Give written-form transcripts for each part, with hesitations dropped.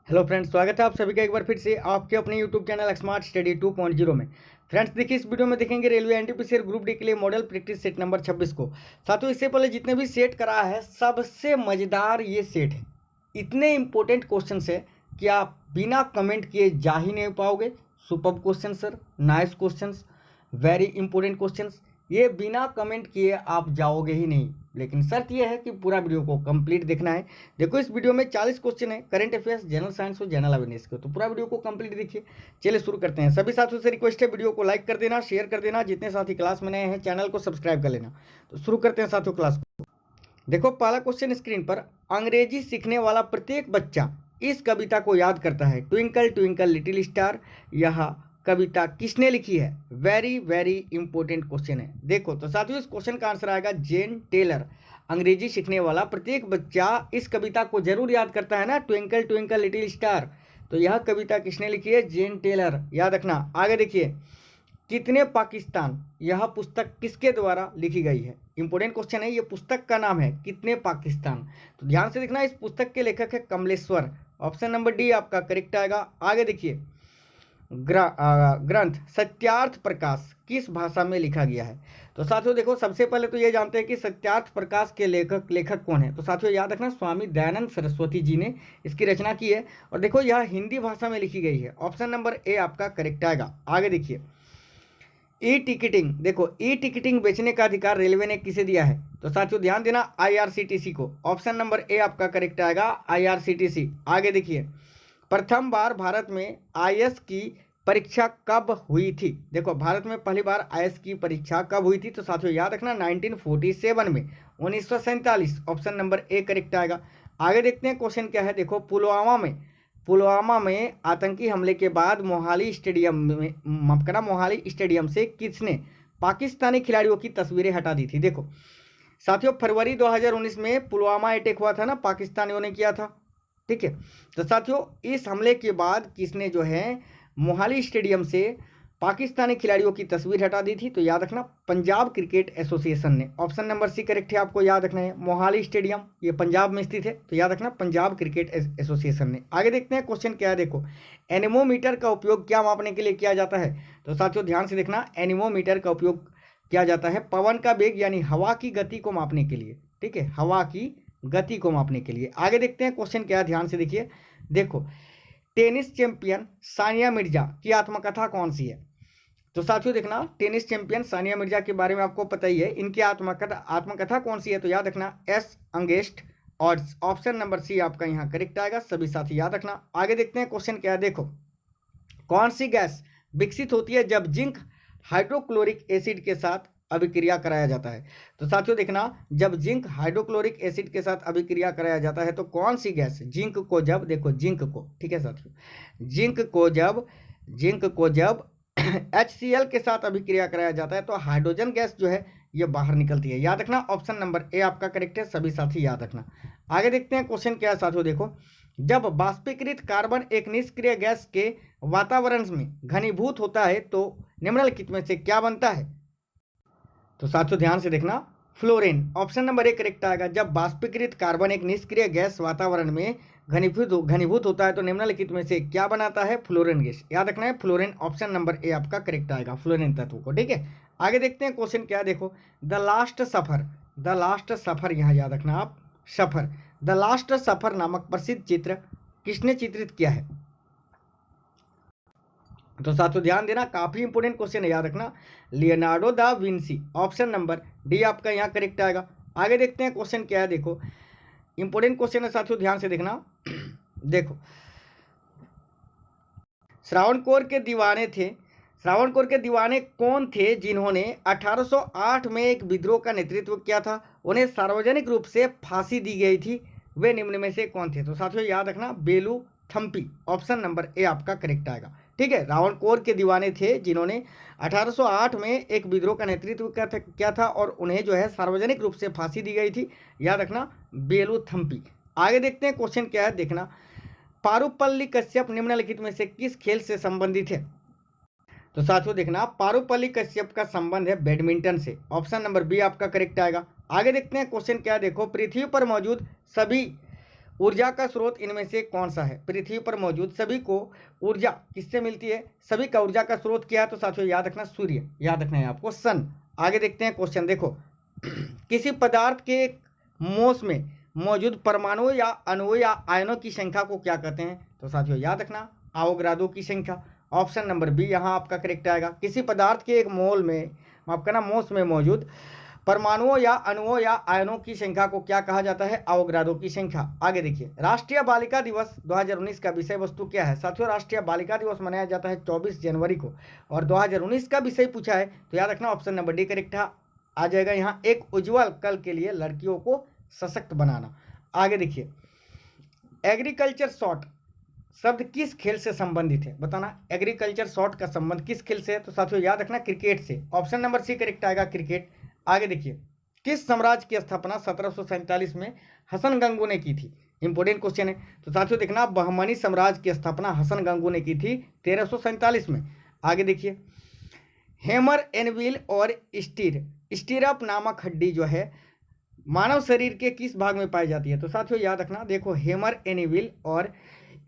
Hello friends, स्वागत है आप सभी का एक बार फिर से आपके अपने यूट्यूब चैनल स्मार्ट स्टडी 2.0 में। फ्रेंड्स देखिए, इस वीडियो में देखेंगे रेलवे एनटीपीसी ग्रुप डी के लिए मॉडल प्रैक्टिस सेट नंबर 26 को। साथियों, इससे पहले जितने भी सेट करा है सबसे मज़ेदार ये सेट है। इतने इंपॉर्टेंट क्वेश्चन है कि आप बिना कमेंट किए जा ही नहीं पाओगे। Superb question sir, nice question, very important question, ये बिना कमेंट किए आप जाओगे ही नहीं। लेकिन शर्त यह है कि पूरा वीडियो को कंप्लीट देखना है। देखो, इस वीडियो में 40 क्वेश्चन है, करंट अफेयर्स, जनरल साइंस और जनरल अवेयरनेस के, तो पूरा वीडियो को कंप्लीट देखिए। चलिए शुरू करते हैं। सभी साथियों से रिक्वेस्ट है, वीडियो को लाइक कर देना, शेयर कर देना। जितने साथी क्लास में नए हैं चैनल को सब्सक्राइब कर लेना। तो शुरू करते हैं साथियों क्लास को। देखो, पहला क्वेश्चन स्क्रीन पर, अंग्रेजी सीखने वाला प्रत्येक बच्चा इस कविता को याद करता है। ट्विंकल ट्विंकल लिटिल स्टार, यह कविता किसने लिखी है? वेरी वेरी इंपॉर्टेंट क्वेश्चन है। देखो तो साथियों, इस क्वेश्चन का आंसर आएगा जेन टेलर। अंग्रेजी सीखने वाला प्रत्येक बच्चा इस कविता को जरूर याद करता है ना, ट्विंकल ट्विंकल लिटिल स्टार। तो यह कविता किसने लिखी है? जेन टेलर, याद रखना। आगे देखिए, कितने पाकिस्तान, यह पुस्तक किसके द्वारा लिखी गई है? इंपॉर्टेंट क्वेश्चन है। ये पुस्तक का नाम है कितने पाकिस्तान। तो ध्यान से देखना, इस पुस्तक के लेखक है कमलेश्वर। ऑप्शन नंबर डी आपका करेक्ट आएगा। आगे देखिए, ग्रंथ सत्यार्थ प्रकाश किस भाषा में लिखा गया है? तो साथियों देखो, सबसे पहले तो ये जानते हैं कि सत्यार्थ प्रकाश के लेखक कौन है। तो साथियों याद रखना, स्वामी दयानंद सरस्वती जी ने इसकी रचना की है। और देखो, यह हिंदी भाषा में लिखी गई है। ऑप्शन नंबर ए आपका करेक्ट आएगा। आगे देखिए, ई टिकटिंग, देखो ई टिकटिंग बेचने का अधिकार रेलवे ने किसे दिया है? तो साथियों ध्यान देना, आईआरसीटीसी को। ऑप्शन नंबर ए आपका करेक्ट आएगा, आईआरसीटीसी। आगे देखिए, प्रथम बार भारत में आईएएस की परीक्षा कब हुई थी? देखो, भारत में पहली बार आईएएस की परीक्षा कब हुई थी? तो साथियों याद रखना, 1947 में, 1947। ऑप्शन नंबर ए करेक्ट आएगा। आगे देखते हैं क्वेश्चन क्या है। देखो, पुलवामा में आतंकी हमले के बाद मोहाली स्टेडियम से किसने पाकिस्तानी खिलाड़ियों की तस्वीरें हटा दी थी? देखो साथियों, फरवरी 2019 में पुलवामा अटैक हुआ था ना, पाकिस्तानियों ने किया था। ठीक है, तो साथियों इस हमले के बाद किसने जो है मोहाली स्टेडियम से पाकिस्तानी खिलाड़ियों की तस्वीर हटा दी थी? तो याद रखना, पंजाब क्रिकेट एसोसिएशन ने। ऑप्शन नंबर सी करेक्ट है, आपको याद रखना है। मोहाली स्टेडियम ये पंजाब में स्थित है, तो याद रखना, पंजाब क्रिकेट एसोसिएशन ने। आगे देखते हैं क्वेश्चन क्या है। देखो, एनीमोमीटर का उपयोग क्या मापने के लिए किया जाता है? तो साथियों ध्यान से देखना, एनीमोमीटर का उपयोग किया जाता है पवन का वेग यानी हवा की गति को मापने के लिए। ठीक है, हवा की गति को मापने के लिए। आगे देखते हैं क्वेश्चन क्या है, ध्यान से देखिए। देखो, टेनिस चैंपियन सानिया मिर्जा की आत्मकथा कौन सी है? तो साथियों देखना, टेनिस चैंपियन सानिया मिर्जा के बारे में आपको पता ही है। इनकी आत्मकथा कौन सी है? तो याद रखना, as against odds. Option number C आपका यहाँ करेक्ट आएगा। सभी साथी याद रखना। आगे देखते हैं क्वेश्चन क्या है। देखो, कौन सी गैस विकसित होती है जब जिंक हाइड्रोक्लोरिक एसिड के साथ अभिक्रिया कराया जाता है? तो साथियों देखना, जब जिंक हाइड्रोक्लोरिक एसिड के साथ अभिक्रिया कराया जाता है तो कौन सी गैस जिंक को जब, देखो जिंक को, ठीक है साथियों, जिंक को जब HCl के साथ अभिक्रिया कराया जाता है तो हाइड्रोजन गैस जो है ये बाहर निकलती है। याद रखना, ऑप्शन नंबर ए आपका करेक्ट है। सभी साथी याद रखना। आगे देखते हैं क्वेश्चन क्या है साथियों। देखो, जब वाष्पीकृत कार्बन एक निष्क्रिय गैस के वातावरण में घनीभूत होता है तो निम्नलिखित में से क्या बनता है? तो साथियों ध्यान से देखना, fluorine. Option number A correct आएगा। जब वाष्पीकृत कार्बन एक निष्क्रिय गैस वातावरण में घनीभूत होता है तो निम्नलिखित में से क्या बनाता है? Fluorine gas. याद रखना है, फ्लोरीन। ऑप्शन नंबर ए आपका करेक्ट आएगा, फ्लोरीन तत्व को। ठीक है, आगे देखते हैं क्वेश्चन क्या है। देखो, द लास्ट सफर, यहाँ याद रखना आप, सफर, द लास्ट सफर नामक प्रसिद्ध चित्र किसने चित्रित किया है? तो साथियों ध्यान देना, काफी इंपोर्टेंट क्वेश्चन है, याद रखना, Leonardo da Vinci. Option number D आपका यहाँ करेक्ट आएगा। आगे देखते हैं क्वेश्चन क्या है। देखो, इंपोर्टेंट क्वेश्चन है साथियों, ध्यान से देखना। देखो, श्रावणकोर के दीवाने कौन थे जिन्होंने 1808 में एक विद्रोह का नेतृत्व किया था? उन्हें सार्वजनिक रूप से फांसी दी गई थी, वे निम्न में से कौन थे? तो साथियों याद रखना, बेलू थम्पी। ऑप्शन नंबर ए आपका करेक्ट आएगा। ठीक है, रावणकोर के दीवाने थे जिन्होंने 1808 में एक विद्रोह का नेतृत्व किया था और उन्हें जो है सार्वजनिक रूप से फांसी दी गई थी। याद रखना, बेलू थम्पी। आगे देखते हैं क्वेश्चन क्या है। देखना, पारुपल्ली कश्यप निम्नलिखित में से किस खेल से संबंधित है? तो साथियों देखना, पारुपल्ली कश्यप का संबंध है बैडमिंटन से। ऑप्शन नंबर बी आपका करेक्ट आएगा। आगे देखते हैं क्वेश्चन क्या है। देखो, पृथ्वी पर मौजूद सभी ऊर्जा का स्रोत इनमें से कौन सा है? पृथ्वी पर मौजूद सभी को ऊर्जा किससे मिलती है? सभी का ऊर्जा का स्रोत क्या है? तो साथियों याद रखना सूर्य, याद रखना है आपको सन। आगे देखते हैं क्वेश्चन, देखो किसी पदार्थ के एक मोस में मौजूद परमाणु या अणुओं या आयनों की संख्या को क्या कहते हैं? तो साथियों याद रखना आवोगाद्रो की संख्या। ऑप्शन नंबर बी यहाँ आपका करेक्ट आएगा। किसी पदार्थ के एक मोल में, माफ करना, मोस में मौजूद परमाणुओं या अणुओं या आयनों की संख्या को क्या कहा जाता है? आवोगाद्रो की संख्या। आगे देखिए, राष्ट्रीय बालिका दिवस 2019 का विषय वस्तु क्या है? साथियों राष्ट्रीय बालिका दिवस मनाया जाता है 24 जनवरी को, और 2019 का विषय पूछा है तो याद रखना ऑप्शन नंबर डी करेक्ट आ जाएगा यहाँ, एक उज्जवल कल के लिए लड़कियों को सशक्त बनाना। आगे देखिए, एग्रीकल्चर शॉट शब्द किस खेल से संबंधित है? बताना, एग्रीकल्चर शॉट का संबंध किस खेल से है? तो साथियों याद रखना क्रिकेट से। ऑप्शन नंबर सी करेक्ट आएगा, क्रिकेट। आगे देखिए, किस साम्राज्य की स्थापना 1747 में हसन गंगू ने की थी? इंपोर्टेंट क्वेश्चन है। तो साथियों देखना, बहमनी साम्राज्य की स्थापना हसन गंगू ने की थी 1347 में। आगे देखिए, हैमर एनविल और स्टीरअप नामक हड्डी जो है मानव शरीर के किस भाग में पाई जाती है? तो साथियों याद रखना, देखो हैमर एनविल और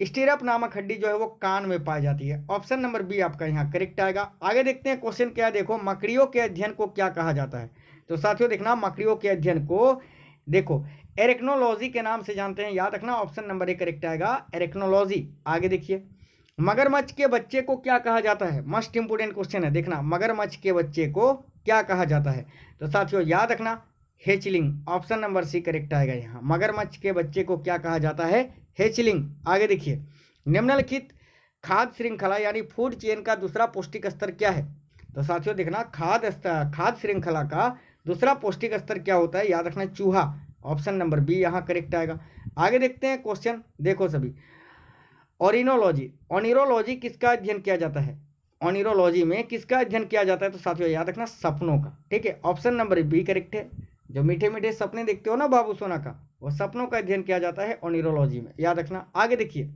स्टीरअप नामक हड्डी जो है वो कान में पाई जाती है। ऑप्शन नंबर बी आपका यहाँ करेक्ट आएगा। आगे देखते हैं क्वेश्चन क्या है, देखो मकड़ियों के अध्ययन को क्या कहा जाता है? तो साथियों देखना, मकड़ियों के अध्ययन को देखो एरेक्नोलॉजी के नाम से जानते हैं, याद रखना ऑप्शन नंबर ए करेक्ट आएगा, एरेक्नोलॉजी। आगे देखिए, मगरमच्छ के बच्चे को क्या कहा जाता है? मोस्ट इंपोर्टेंट क्वेश्चन है, देखना मगरमच्छ के बच्चे को क्या कहा जाता है? तो साथियों याद रखना हेचलिंग। ऑप्शन नंबर सी करेक्ट आएगा यहाँ, मगरमच्छ के बच्चे को क्या कहा जाता है? हेचलिंग। आगे देखिए, निम्नलिखित खाद्य श्रृंखला यानी फूड चेन का दूसरा पौष्टिक स्तर क्या है? तो साथियों देखना, खाद्य श्रृंखला का दूसरा पौष्टिक स्तर क्या होता है? याद रखना चूहा। ऑप्शन नंबर बी यहाँ करेक्ट आएगा। आगे देखते हैं क्वेश्चन, देखो सभी, ऑनिरोलॉजी किसका अध्ययन किया जाता है? ऑनिरोलॉजी में किसका अध्ययन किया जाता है? तो साथियों याद रखना सपनों का। ठीक है, ऑप्शन नंबर बी करेक्ट है। जो मीठे मीठे सपने देखते हो ना बाबू सोना का, वो सपनों का अध्ययन किया जाता है ऑनिरोलॉजी में, याद रखना। आगे देखिए,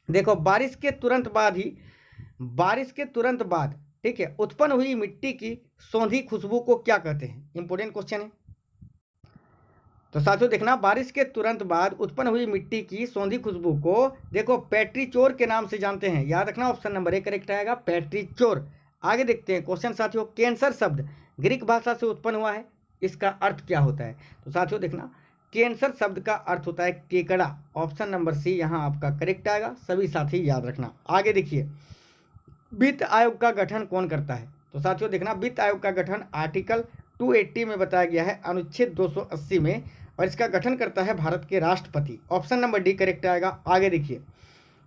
देखो बारिश के तुरंत बाद ठीक है उत्पन्न हुई मिट्टी की सौंधी खुशबू को क्या कहते हैं? इंपोर्टेंट क्वेश्चन है। तो साथियों देखना, बारिश के तुरंत बाद उत्पन्न हुई मिट्टी की सौंधी खुशबू को देखो पेट्रीचोर के नाम से जानते हैं, याद रखना ऑप्शन नंबर ए करेक्ट आएगा, पेट्रीचोर। आगे देखते हैं क्वेश्चन साथियों, कैंसर शब्द ग्रीक भाषा से उत्पन्न हुआ है, इसका अर्थ क्या होता है? तो साथियों देखना, कैंसर शब्द का अर्थ होता है केकड़ा। ऑप्शन नंबर सी यहाँ आपका करेक्ट आएगा, सभी साथी याद रखना। आगे देखिए, वित्त आयोग का गठन कौन करता है? तो साथियों देखना, वित्त आयोग का गठन आर्टिकल 280 में बताया गया है, अनुच्छेद 280 में, और इसका गठन करता है भारत के राष्ट्रपति। ऑप्शन नंबर डी करेक्ट आएगा। आगे देखिए,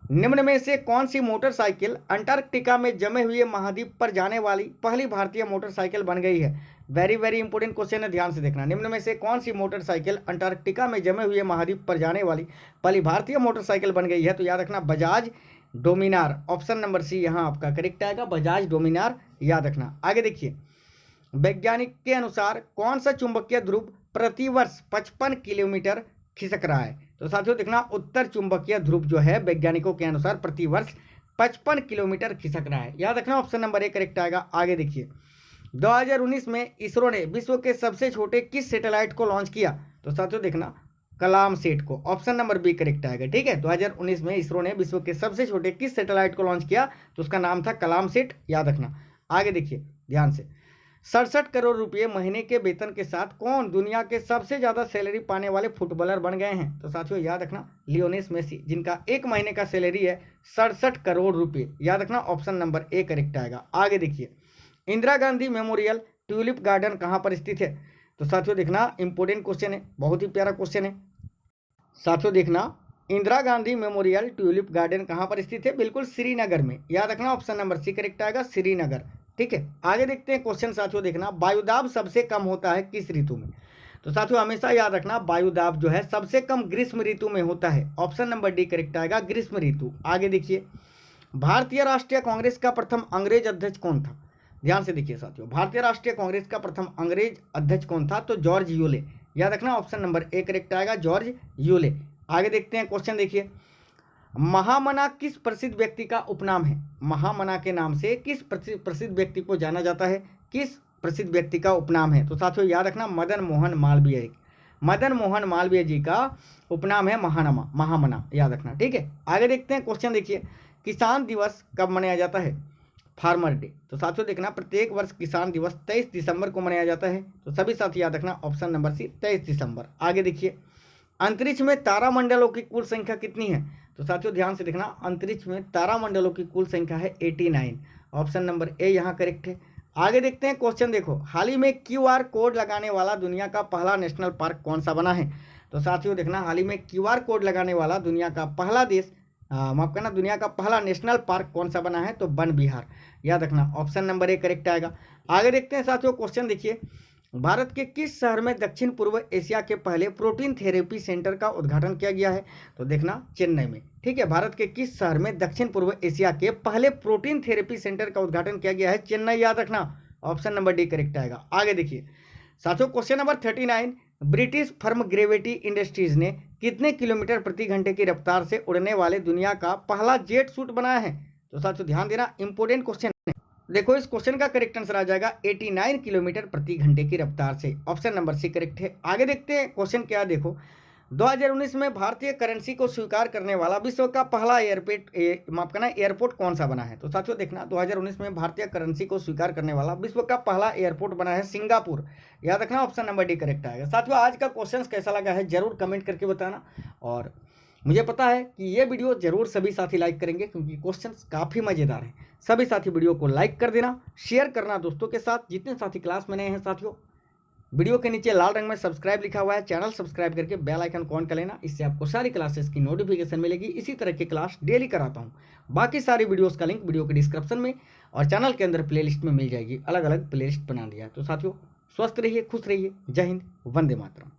निम्न में से कौन सी मोटरसाइकिल अंटार्कटिका में जमे हुए महाद्वीप पर जाने वाली पहली भारतीय मोटरसाइकिल बन गई है? वेरी वेरी इंपोर्टेंट क्वेश्चन है, ध्यान से देखना। निम्न में से कौन सी मोटरसाइकिल अंटार्कटिका में जमे हुए महाद्वीप पर जाने वाली पहली भारतीय मोटरसाइकिल बन गई है? तो याद रखना Bajaj Dominar. Option number C यहाँ आपका करेक्ट आएगा, बजाज डोमिनार, याद रखना। आगे देखिए, वैज्ञानिक के अनुसार कौन सा चुंबकीय ध्रुव प्रतिवर्ष 55 किलोमीटर खिसक रहा है? तो साथियों देखना, उत्तर चुंबकीय ध्रुव जो है वैज्ञानिकों के अनुसार प्रतिवर्ष 55 किलोमीटर खिसक रहा है, याद रखना ऑप्शन नंबर ए करेक्ट आएगा। आगे देखिए, 2019 में इसरो ने विश्व के सबसे छोटे किस सैटेलाइट को लॉन्च किया? तो साथियों देखना, कलाम सेट को। ऑप्शन नंबर बी करेक्ट आएगा। ठीक है, 2019 में इसरो ने विश्व के सबसे छोटे किस सैटेलाइट को लॉन्च किया? तो उसका नाम था कलाम सेट, याद रखना। आगे देखिए ध्यान से, 67 करोड़ रुपए महीने के वेतन के साथ कौन दुनिया के सबसे ज्यादा सैलरी पाने वाले फुटबॉलर बन गए हैं? तो साथियों याद रखना लियोनेल मेसी, जिनका एक महीने का सैलरी है 67 करोड़ रुपए, याद रखना ऑप्शन नंबर ए करेक्ट आएगा। आगे देखिए, Indira Gandhi memorial tulip garden कहाँ पर स्थित है? तो साथियों देखना, इंपोर्टेंट क्वेश्चन है, बहुत ही प्यारा क्वेश्चन है। साथियों देखना, Indira Gandhi memorial tulip garden कहाँ पर स्थित है? बिल्कुल श्रीनगर में, याद रखना ऑप्शन नंबर सी करेक्ट आएगा, श्रीनगर। ठीक है, आगे देखते हैं क्वेश्चन साथियों देखना, वायुदाब सबसे कम होता है किस ऋतु में? तो साथियों हमेशा याद रखना, वायुदाब जो है सबसे कम ग्रीष्म ऋतु में होता है, ऑप्शन नंबर डी करेक्ट आएगा, ग्रीष्म ऋतु। आगे देखिए, भारतीय राष्ट्रीय कांग्रेस का प्रथम अंग्रेज अध्यक्ष कौन था? ध्यान से देखिए साथियों, भारतीय राष्ट्रीय कांग्रेस का प्रथम अंग्रेज अध्यक्ष कौन था? तो जॉर्ज यूले, याद रखना ऑप्शन नंबर ए करेक्ट आएगा, जॉर्ज यूले। आगे देखते हैं क्वेश्चन देखिए, महामना किस प्रसिद्ध व्यक्ति का उपनाम है? महामना के नाम से किस प्रसिद्ध व्यक्ति को जाना जाता है? किस प्रसिद्ध व्यक्ति का उपनाम है? तो साथियों याद रखना, मदन मोहन मालवीय। मदन मोहन मालवीय जी का उपनाम है महामना, याद रखना, ठीक है। आगे देखते हैं क्वेश्चन, देखिए किसान दिवस कब मनाया जाता है? Farmer day. तो साथियों देखना, प्रत्येक वर्ष किसान दिवस 23 दिसंबर को मनाया जाता है। तो सभी साथी याद रखना ऑप्शन नंबर सी 23 दिसंबर। आगे देखिए, अंतरिक्ष में तारामंडलों की कुल संख्या कितनी है? तो साथियों ध्यान से देखना, अंतरिक्ष में तारामंडलों की कुल संख्या है 89। ऑप्शन नंबर ए यहाँ करेक्ट है। आगे देखते हैं क्वेश्चन, देखो हाल ही में QR कोड लगाने वाला दुनिया का पहला नेशनल पार्क कौन सा बना है? तो साथियों देखना, हाल ही में QR कोड लगाने वाला दुनिया का पहला देश माफ करना दुनिया का पहला नेशनल पार्क कौन सा बना है? तो वन विहार, याद रखना ऑप्शन नंबर ए करेक्ट आएगा। आगे देखते हैं साथियों क्वेश्चन, देखिए भारत के किस शहर में दक्षिण पूर्व एशिया के पहले प्रोटीन थेरेपी सेंटर का उद्घाटन किया गया है? तो देखना चेन्नई में, ठीक है। भारत के किस शहर में दक्षिण पूर्व एशिया के पहले प्रोटीन थेरेपी सेंटर का उद्घाटन किया गया है? चेन्नई, याद रखना ऑप्शन नंबर डी करेक्ट आएगा। आगे देखिए साथियों question number 39, British firm gravity industries ने कितने किलोमीटर प्रति घंटे की रफ्तार से उड़ने वाले दुनिया का पहला जेट सूट बनाया है? तो साथियों ध्यान देना, इंपोर्टेंट क्वेश्चन है। देखो इस क्वेश्चन का करेक्ट आंसर आ जाएगा 89 किलोमीटर प्रति घंटे की रफ्तार से। ऑप्शन नंबर सी करेक्ट है। आगे देखते हैं क्वेश्चन क्या, देखो 2019 में भारतीय करेंसी को स्वीकार करने वाला विश्व का पहला एयरपोर्ट कौन सा बना है? तो साथियों देखना, 2019 में भारतीय करेंसी को स्वीकार करने वाला विश्व का पहला एयरपोर्ट बना है सिंगापुर, याद रखना ऑप्शन नंबर डी करेक्ट आएगा। साथियों आज का क्वेश्चन कैसा लगा है जरूर कमेंट करके बताना, और मुझे पता है कि ये वीडियो जरूर सभी साथी लाइक करेंगे क्योंकि क्वेश्चंस काफ़ी मज़ेदार हैं। सभी साथी वीडियो को लाइक कर देना, शेयर करना दोस्तों के साथ। जितने साथी क्लास में नए हैं साथियों, वीडियो के नीचे लाल रंग में सब्सक्राइब लिखा हुआ है, चैनल सब्सक्राइब करके बेल आइकन ऑन कर लेना, इससे आपको सारी क्लासेस की नोटिफिकेशन मिलेगी। इसी तरह की क्लास डेली कराता हूँ। बाकी सारी वीडियोस का लिंक वीडियो के डिस्क्रिप्शन में और चैनल के अंदर प्लेलिस्ट में मिल जाएगी, अलग अलग प्लेलिस्ट बना दिया है। तो साथियों स्वस्थ रहिए, खुश रहिए, जय हिंद, वंदे मातरम।